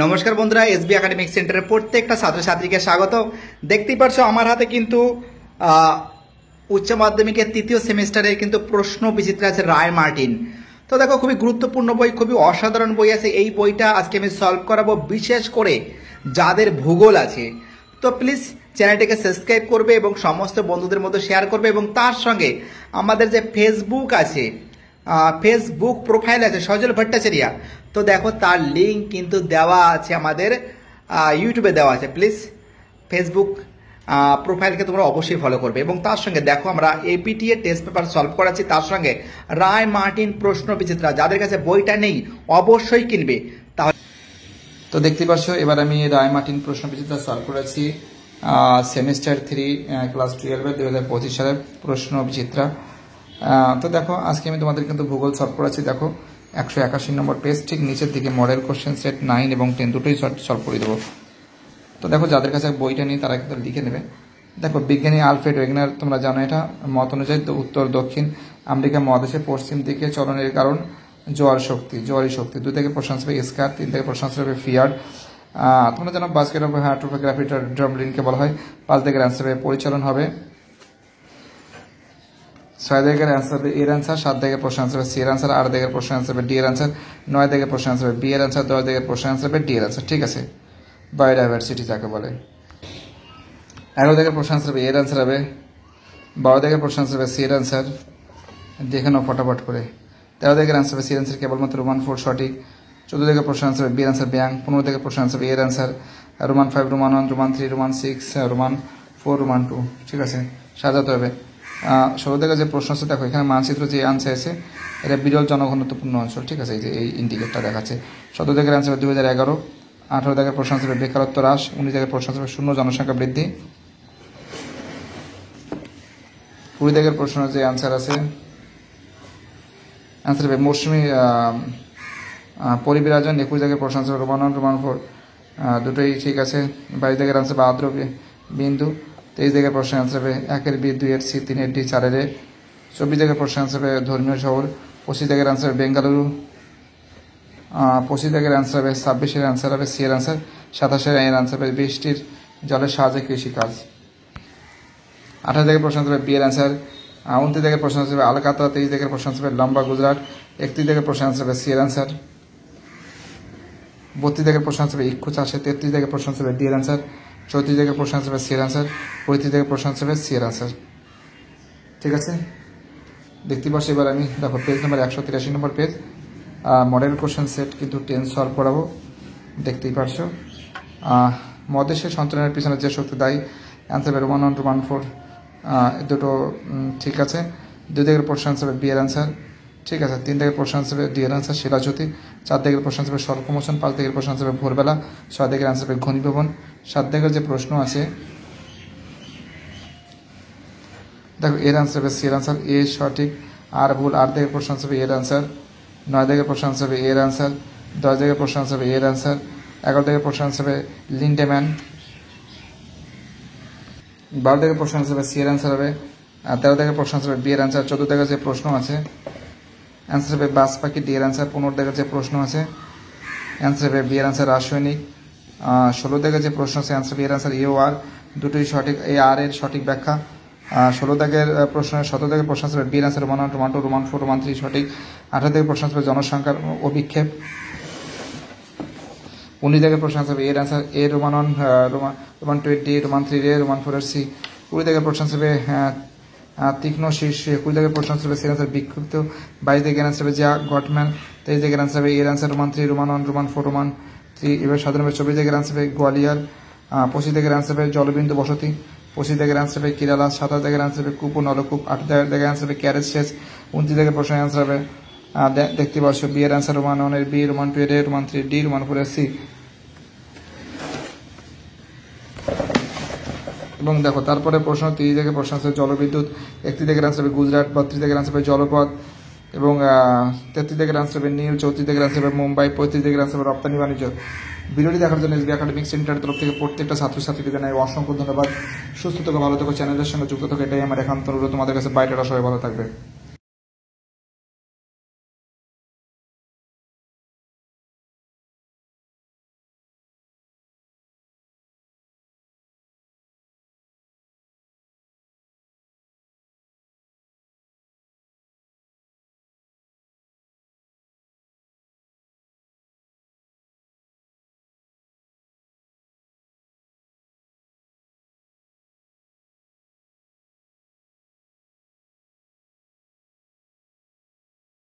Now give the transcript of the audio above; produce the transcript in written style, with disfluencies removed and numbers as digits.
নমস্কার বন্ধুরা, SB academic সেন্টারের প্রত্যেকটা ছাত্রছাত্রীকে স্বাগত। দেখতেই পারছো আমার হাতে কিন্তু উচ্চ মাধ্যমিকের তৃতীয় সেমিস্টারের কিন্তু প্রশ্ন বিচিত্রা আছে রায় মার্টিন। তো দেখো, খুবই গুরুত্বপূর্ণ বই, খুবই অসাধারণ বই আছে। এই বইটা আজকে আমি সলভ করাবো, বিশেষ করে যাদের ভূগোল আছে। তো প্লিজ চ্যানেলটিকে সাবস্ক্রাইব করবে এবং সমস্ত বন্ধুদের মধ্যে শেয়ার করবে, এবং তার সঙ্গে আমাদের যে ফেসবুক আছে, ফেসবুক প্রোফাইল আছে সজল ভট্টাচার্য, তো দেখো তার লিঙ্ক কিন্তু দেওয়া আছে আমাদের ইউটিউবে দেওয়া আছে। প্লিজ ফেসবুক প্রোফাইলকে তোমরা অবশ্যই ফলো করবে, এবং তার সঙ্গে দেখো আমরা এপিটিএ টেস্ট পেপার সলভ করাচ্ছি, তার সঙ্গে রায় মার্টিন প্রশ্ন বিচিত্রা। যাদের কাছে বইটা নেই অবশ্যই কিনবে। তাহলে তো দেখতে পাচ্ছ, এবার আমি রায় মার্টিন প্রশ্ন বিচিত্রা সলভ করেছি সেমিস্টার 3 ক্লাস 12 2025 সালের প্রশ্ন বিচিত্রা। তো দেখো, আজকে আমি তোমাদের কিন্তু ভূগোল সলভ করেছি। দেখো 181 নম্বর পেজ, ঠিক নিচের দিকে মডেল কোশ্চেন সেট 9 এবং 10 দুটোই সলভ করে দেবো। তো দেখো, যাদের কাছে বইটা নেই তারা কিন্তু লিখে নেবে। দেখো, বিজ্ঞানী আলফ্রেড ওয়েগনার, তোমরা জানো এটা, মত অনুযায়ী উত্তর দক্ষিণ আমেরিকা মহাদেশে পশ্চিম দিকে চলনের কারণ জোয়ারি শক্তি। 2 থেকে প্রশ্ন আসবে স্কার, 3 থেকে প্রশ্ন আসবে ফিয়ার্ড। তোমরা জানো বাস্কেট অফ হাইড্রোগ্রাফি ড্রামলিনকে বলা হয়। 5 থেকে অ্যান্সার হবে পরিচালন হবে। 6 থেকে অ্যান্সার হবে এর অ্যান্সার। 7 থেকে প্রশ্ন আনসার হবে সি এর অ্যান্সার। 8 থেকে প্রশ্ন আনসার হবে ডি এর অ্যান্সার। 9 থেকে প্রশ্ন আনসার হবে বি এর অ্যান্সার। 10 থেকে প্রশ্ন আনসার হবে ডি এর অ্যান্সার। ঠিক আছে, বায়োডাইভার্সিটি যাকে বলে। 11 থেকে প্রশ্ন আনসার হবে এর অ্যান্সার হবে। 12 থেকে প্রশ্ন আনসার হবে সি এর অ্যান্সার। দেখে নাও ফটাফট করে। 13 থেকে অ্যান্সার হবে সি এর অ্যান্সার, কেবলমাত্র রোমান 4 সঠিক। 14 থেকে প্রশ্ন আনসার হবে বি এর অ্যান্সার ব্যাং। 15 থেকে প্রশ্ন আনসার হবে এর answer. Roman 5, Roman 1, Roman 3, Roman 6, Roman 4, Roman 2। ঠিক আছে, সাজাতে হবে। 16 থেকে যে প্রশ্ন আছে, দেখো এখানে মানচিত্র যে আনসার আছে, এটা বিরল জনঘনত্বপূর্ণ অঞ্চল। ঠিক আছে, এই যে এই ইন্ডিকেটটা দেখাচ্ছে। 17 থেকে আনসার হবে 2011। 18 থেকে প্রশ্ন আসবে বেকারত্ব হ্রাস। 19 থেকে প্রশ্ন আসবে শূন্য জনসংখ্যা বৃদ্ধি। 20 থেকে প্রশ্ন যে আনসার আছে, আনসার হবে মৌসুমী পরিবিরাজন। 21 থেকে প্রশ্ন আসবে রোমান 1, রোমান 4, দুটোই ঠিক আছে। 22 থেকে আনসার হবে আর্দ্র বিন্দু। 23 থেকে প্রশ্ন আনসার হবে 1 এর বি, 2 এর সি, 3 এর ডি, 4 এর এ। 24 থেকে প্রশ্ন আনসার হবে ধর্মীয় শহর। 25 থেকে আনসার হবে বেঙ্গালুরু। 25 থেকে আনসার হবে 26 এর আনসার হবে সি এর আনসার। 27 এর আনসার হবে বৃষ্টির জলের সাহায্যে কৃষিকাজ। 28 থেকে প্রশ্ন আসবে বি এর আনসার। 29 থেকে প্রশ্ন আসবে আলকাতা। 23 থেকে প্রশ্ন আসবে লম্বা গুজরাট। 31 থেকে প্রশ্ন আসবে সি এর আনসার। 32 থেকে প্রশ্ন আসবে ইক্ষু চাষে। 33 থেকে প্রশ্ন আসবে ডি এর আনসার। 34 থেকে প্রশ্ন আসবে সি এর আনসার। 35 থেকে প্রশ্ন আসবে সি এর আনসার। ঠিক আছে, দেখতে পাচ্ছি। এবার আমি দেখো পেজ নাম্বার 183 নম্বর পেজ, মডেল কোশ্চেন সেট কিন্তু 10 সলভ করাবো। দেখতেই পারছো, মহাদেশের সঞ্চালনের পিছনে যে শক্তি দায়ী, অ্যান্সার হবে রোমান 1, রোমান 4, দুটো ঠিক আছে। 2 থেকে প্রশ্ন আনসার হবে বি এর অ্যান্সার। ঠিক আছে, 3 থেকে প্রশ্ন আনসার হবে ডি এর অ্যান্সার শিলাজ্যোতি। 4 থেকে প্রশ্ন আনসার হবে স্বল্পমোচন। 5 থেকে প্রশ্ন আনসার হবে ভোরবেলা। 6 থেকে আনসার হবে ঘনীভবন। 7 থেকে যে প্রশ্ন আছে, দেখো এর আনসার হবে সি এর আনসার, এ সঠিক আর ভুল। 8 থেকে প্রশ্ন আনসার হবে এর আনসার। 9 থেকে প্রশ্ন আনসার হবে এর আনসার। 10 থেকে প্রশ্ন আনসার হবে এর আনসার। 11 থেকে প্রশ্ন আনসার হবে লিন্ডেম্যান। 12 থেকে প্রশ্ন আনসার হবে সি এর আনসার হবে। 13 থেকে প্রশ্ন আনসার হবে বি এর আনসার। 14 থেকে যে প্রশ্ন আছে, অ্যান্সার হবে বাস পাখি, ডি এর আনসার। 15 থেকে যে প্রশ্ন আছে, অ্যান্সার হবে বি এর আনসার রাসায়নিক। 16 থেকে যে প্রশ্ন আছে, অ্যান্সার বি এর আনসার এ ও আর, দুটোই সঠিক। এই আর এর সঠিক ব্যাখ্যা। 16 থেকে প্রশ্ন, 17 থেকে প্রশ্ন আসবে বি এর answer Roman 1, Roman 2, Roman 4, Roman 3 সঠিক। 18 থেকে প্রশ্ন আসবে জনসংখ্যার অভিক্ষেপ। 19 থেকে প্রশ্ন আসবে এর আনসার এ রোমান 1, রোমান 2 এর ডি, রোমান 3 এর রোমান 4 এর সি। 20 থেকে প্রশ্ন আসবে তীক্ষ্ণ শীর্ষ। 21 থেকে প্রশ্ন আসবে সি আনসার বিক্ষিপ্ত। 22 থেকে আনসার হবে যা গটম্যান। 23 থেকে আনসার হবে এর answer Roman 3, Roman 1, Roman 4, Roman 3। এবার সাধারণভাবে 24 থেকে আনসার হবে গোয়ালিয়র। 25 থেকে আনসার হবে জলবিন্দু বসতি। 25 থেকে আনসার হবে কেরালা। 27 থেকে আনসার হবে কূপ ও নলকূপ। 28 থেকে আনসার হবে ক্যারেজ সেচ। 29 থেকে প্রশ্ন আনসার হবে দেখতে পাচ্ছ বি এর আনসার রোমান 1 এর বি, রোমান 2 এর এ, রোমান 3 এর ডি, রোমান 4 এর সি। এবং দেখো তারপরে প্রশ্ন 30 থেকে প্রশ্ন আসবে জলবিদ্যুৎ। 31 থেকে আনসার হবে গুজরাট। 32 থেকে আনসার হবে জলপথ এবং 33 থেকে আনসার হবে নীল। 34 থেকে আনসার হবে মুম্বাই। 35 থেকে আনসার হবে রপ্তানি বাণিজ্য। ভিডিওটি দেখার জন্য এসবি একাডেমিক সেন্টারের তরফ থেকে প্রত্যেকটা ছাত্রছাত্রীকে জানাই অসংখ্য ধন্যবাদ। সুস্থ থেকো, ভালো থেকো, চ্যানেলের সঙ্গে যুক্ত থাকো, এটাই আমার একান্ত অনুরোধ। তোমাদের কাছে বাইরেটা সবাই ভালো থাকবে।